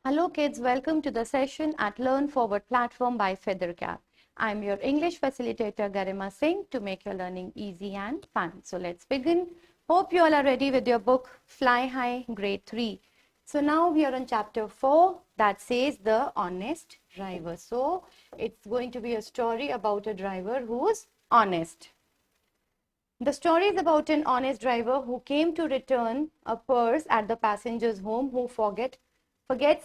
Hello kids, welcome to the session at Learn Forward platform by Feathercap. I'm your English facilitator Garima Singh to make your learning easy and fun. So let's begin. Hope you all are ready with your book Fly High Grade 3. So now we are on chapter 4 that says the honest driver. So it's going to be a story about a driver who's honest. The story is about an honest driver who came to return a purse at the passenger's home who forgets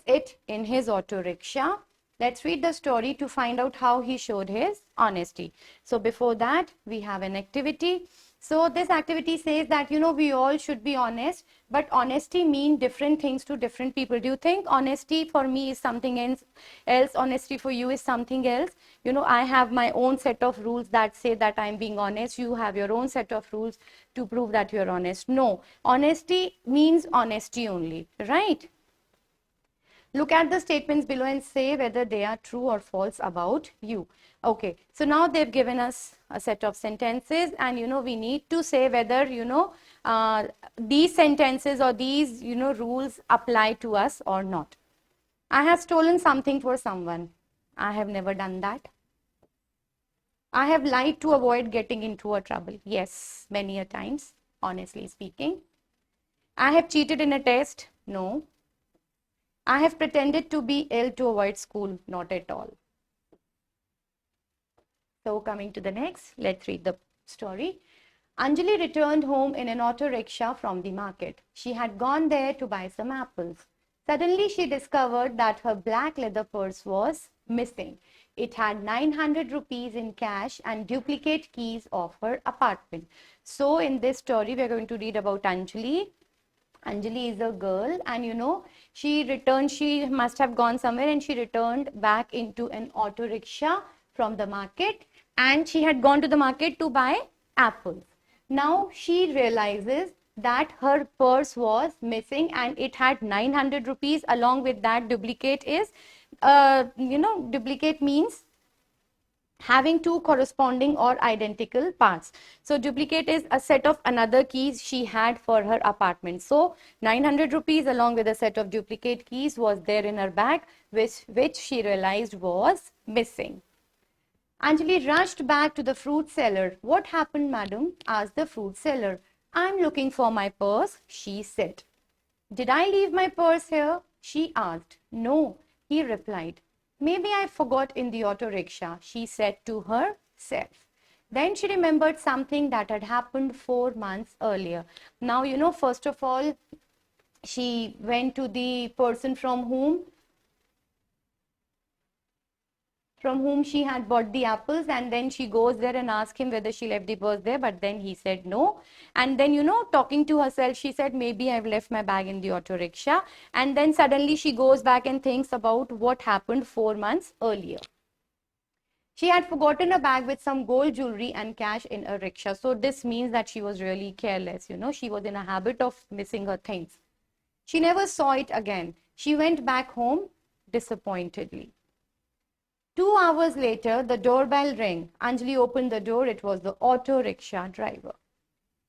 it in his auto rickshaw. Let's read the story to find out how he showed his honesty. So before that, we have an activity. So this activity says that, we all should be honest, but honesty means different things to different people. Do you think honesty for me is something else? Honesty for you is something else? I have my own set of rules that say that I'm being honest. You have your own set of rules to prove that you're honest. No, honesty means honesty only, right? Look at the statements below and say whether they are true or false about you. Okay, so now they've given us a set of sentences and we need to say whether these sentences or these rules apply to us or not. I have stolen something for someone. I have never done that. I have lied to avoid getting into a trouble. Yes, many a times, honestly speaking. I have cheated in a test. No. I have pretended to be ill to avoid school. Not at all. So coming to the next, let's read the story. Anjali returned home in an auto rickshaw from the market. She had gone there to buy some apples. Suddenly she discovered that her black leather purse was missing. It had 900 rupees in cash and duplicate keys of her apartment. So in this story, we are going to read about Anjali. Anjali is a girl and she must have gone somewhere and she returned back into an auto rickshaw from the market and she had gone to the market to buy apples. Now she realizes that her purse was missing and it had 900 rupees. Along with that, duplicate is, duplicate means having two corresponding or identical parts. So duplicate is a set of another keys she had for her apartment. So 900 rupees along with a set of duplicate keys was there in her bag, which she realized was missing. Anjali rushed back to the fruit seller. What happened, madam? Asked the fruit seller. I'm looking for my purse, she said. Did I leave my purse here? She asked. No, he replied. Maybe I forgot in the auto rickshaw, she said to herself. Then she remembered something that had happened 4 months earlier. Now, first of all, she went to the person from whom she had bought the apples, and then she goes there and asks him whether she left the purse there, but then he said no. And then, talking to herself, she said, maybe I've left my bag in the auto rickshaw. And then suddenly she goes back and thinks about what happened 4 months earlier. She had forgotten a bag with some gold jewelry and cash in a rickshaw. So this means that she was really careless. She was in a habit of missing her things. She never saw it again. She went back home disappointedly. 2 hours later, the doorbell rang. Anjali opened the door. It was the auto rickshaw driver.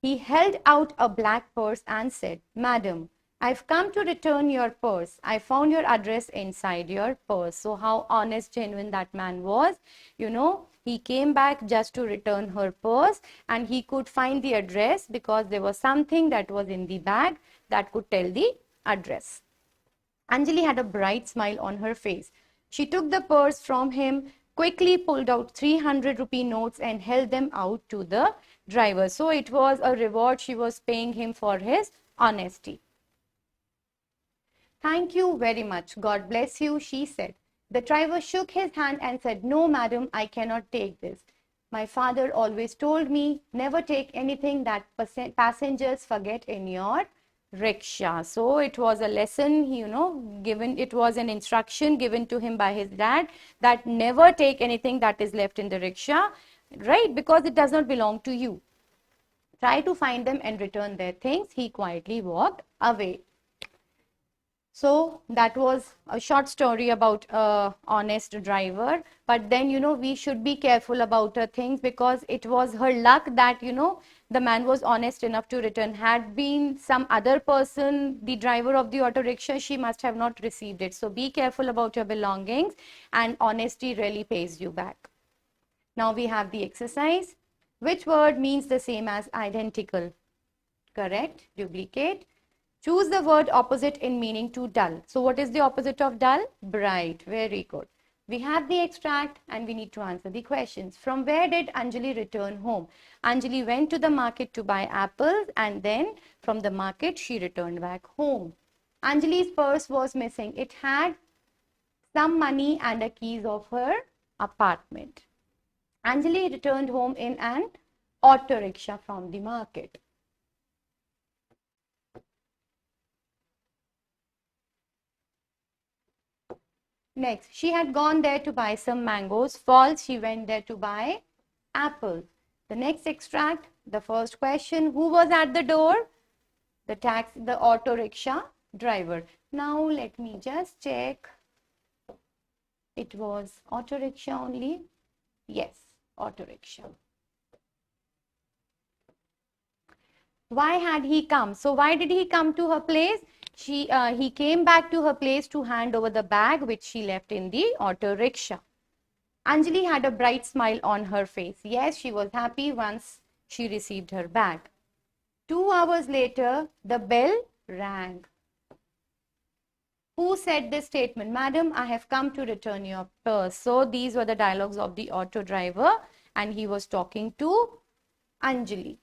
He held out a black purse and said, Madam, I've come to return your purse. I found your address inside your purse. So how honest, genuine that man was. He came back just to return her purse and he could find the address because there was something that was in the bag that could tell the address. Anjali had a bright smile on her face. She took the purse from him, quickly pulled out 300 rupee notes and held them out to the driver. So it was a reward she was paying him for his honesty. Thank you very much. God bless you, she said. The driver shook his hand and said, No, madam, I cannot take this. My father always told me, never take anything that passengers forget in your rickshaw. So it was a lesson, given, it was an instruction given to him by his dad that never take anything that is left in the rickshaw, right? Because it does not belong to you. Try to find them and return their things. He quietly walked away. So that was a short story about a honest driver. But then, we should be careful about her things because it was her luck that, the man was honest enough to return. Had been some other person, the driver of the auto rickshaw, she must have not received it. So be careful about your belongings, and honesty really pays you back. Now we have the exercise. Which word means the same as identical? Correct. Duplicate. Choose the word opposite in meaning to dull. So what is the opposite of dull? Bright. Very good. We have the extract and we need to answer the questions. From where did Anjali return home? Anjali went to the market to buy apples, and then from the market she returned back home. Anjali's purse was missing. It had some money and the keys of her apartment. Anjali returned home in an auto rickshaw from the market. Next, she had gone there to buy some mangoes. False, she went there to buy apples. The next extract, the first question, who was at the door? The auto rickshaw driver. Now let me just check. It was auto rickshaw only. Yes, auto rickshaw. Why had he come? So why did he come to her place? He came back to her place to hand over the bag which she left in the auto rickshaw. Anjali had a bright smile on her face. Yes, she was happy once she received her bag. 2 hours later, the bell rang. Who said this statement? Madam, I have come to return your purse. So these were the dialogues of the auto driver, and he was talking to Anjali.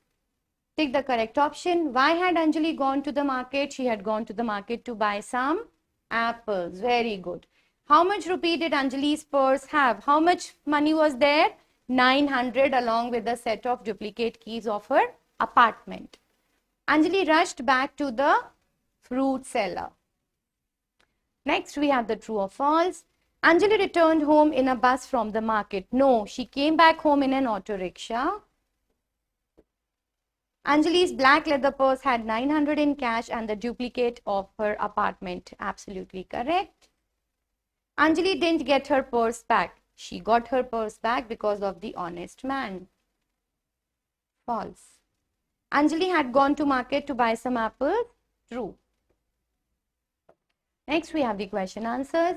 Take the correct option. Why had Anjali gone to the market? She had gone to the market to buy some apples. Very good. How much rupee did Anjali's purse have? How much money was there? 900 along with a set of duplicate keys of her apartment. Anjali rushed back to the fruit seller. Next, we have the true or false. Anjali returned home in a bus from the market. No, she came back home in an auto rickshaw. Anjali's black leather purse had 900 in cash and the duplicate of her apartment. Absolutely correct. Anjali didn't get her purse back. She got her purse back because of the honest man. False. Anjali had gone to market to buy some apples. True. Next, we have the question answers.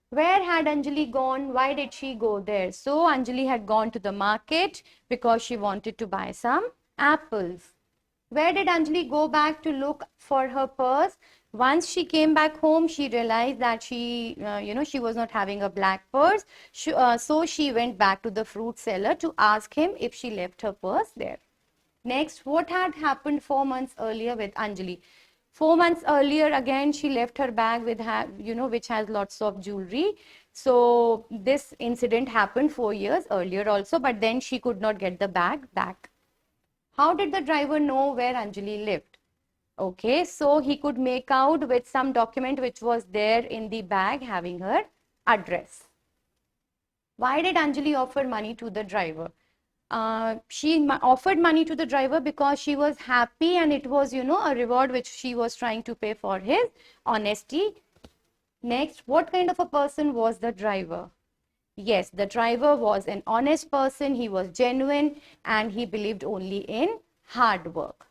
Where had Anjali gone? Why did she go there? So, Anjali had gone to the market because she wanted to buy some apples. Where did Anjali go back to look for her purse? Once she came back home, she realized that she was not having a black purse. So she went back to the fruit seller to ask him if she left her purse there. Next, what had happened 4 months earlier with Anjali? 4 months earlier, again, she left her bag with, which has lots of jewelry. So this incident happened 4 years earlier also, but then she could not get the bag back. How did the driver know where Anjali lived? Okay, so he could make out with some document which was there in the bag having her address. Why did Anjali offer money to the driver? She offered money to the driver because she was happy and it was, a reward which she was trying to pay for his honesty. Next, what kind of a person was the driver? Yes, the driver was an honest person, he was genuine, and he believed only in hard work.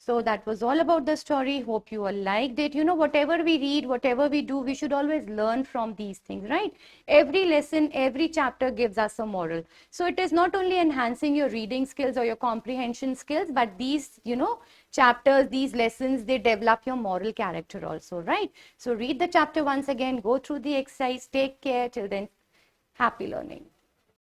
So that was all about the story. Hope you all liked it. Whatever we read, whatever we do, we should always learn from these things, right? Every lesson, every chapter gives us a moral. So it is not only enhancing your reading skills or your comprehension skills, but these, chapters, these lessons, they develop your moral character also, right? So read the chapter once again, go through the exercise, take care. Till then, happy learning.